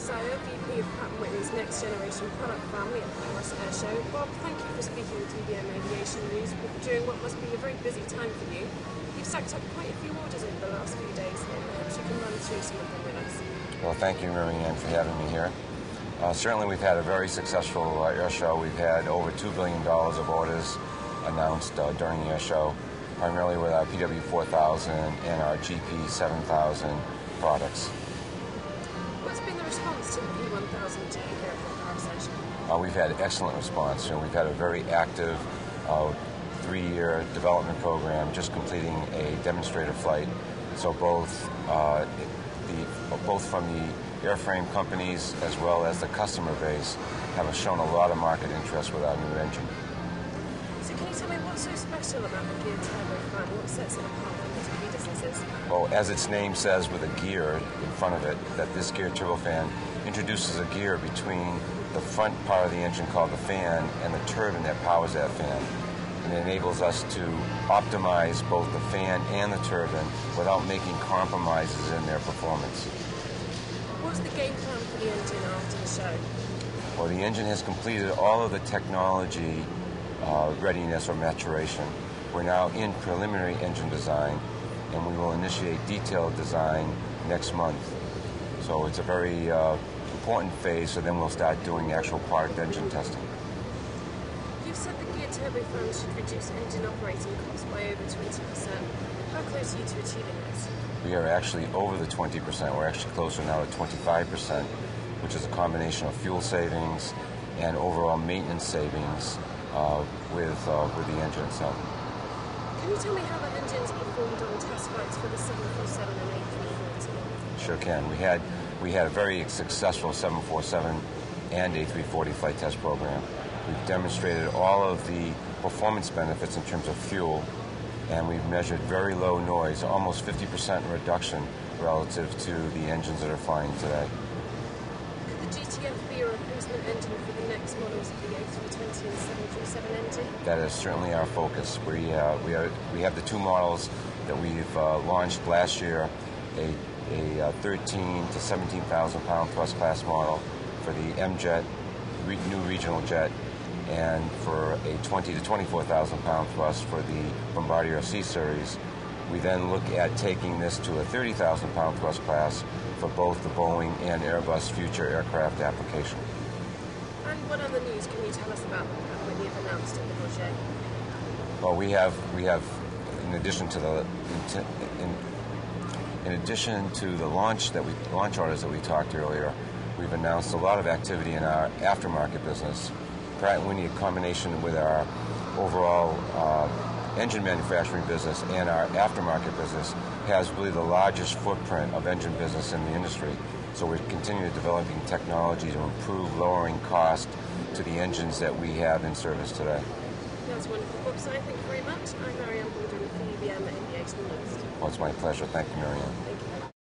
Saia, VP of Pratt Whitney's Next Generation Product Family at the Paris Airshow. Bob, thank you for speaking with UBMA Aviation News during what must be a very busy time for you. You've stacked up quite a few orders over the last few days here. Perhaps you can run through some of them with us. Well, thank you, Marianne, for having me here. Certainly, we've had a very successful airshow. We've had over $2 billion of orders announced during the airshow, primarily with our PW4000 and our GP7000 products. What's been the response to the P1000 here at the Paris Airshow? We've had excellent response. We've had a very active 3-year development program, just completing a demonstrator flight. So both from the airframe companies as well as the customer base have shown a lot of market interest with our new engine. So can you tell me what's so special about the geared turbofan? What sets it apart from its predecessors? Well, as its name says, with a gear in front of it, that this geared turbofan introduces a gear between the front part of the engine called the fan and the turbine that powers that fan. And it enables us to optimize both the fan and the turbine without making compromises in their performance. What's the game plan for the engine after the show? Well, the engine has completed all of the technology readiness or maturation. We're now in preliminary engine design, and we will initiate detailed design next month. So it's a very important phase, so then we'll start doing the actual product engine testing. You've said the geared turbofan should reduce engine operating costs by over 20%. How close are you to achieving this? We are actually over the 20%. We're actually closer now to 25%, which is a combination of fuel savings and overall maintenance savings with the engine itself. Can you tell me how the engines performed on test flights for the 747 and A340? Sure can. We had a very successful 747 and A340 flight test program. We've demonstrated all of the performance benefits in terms of fuel, and we've measured very low noise, almost 50% reduction relative to the engines that are flying today. Could the GTF be a replacement engine for the next models of the A320 and 737 engine? That is certainly our focus. We have the two models that we've launched last year, a 13 to 17,000 pound thrust class model for the M-Jet, new regional jet, and for a 20 to 24,000 pound thrust for the Bombardier C series. We then look at taking this to a 30,000 pound thrust class for both the Boeing and Airbus future aircraft application. And what other news can you tell us about Pratt Whitney have announced at the Roger? Well, we have in addition to the launch orders that we talked earlier, we've announced a lot of activity in our aftermarket business. Pratt Whitney, in combination with our overall engine manufacturing business and our aftermarket business, has really the largest footprint of engine business in the industry. So we're continuing developing technology to improve lowering cost to the engines that we have in service today. That's wonderful, Bob. So thank you very much. I'm Marianne Baldwin for UBMA Aviation News. Well, it's my pleasure. Thank you, Marianne.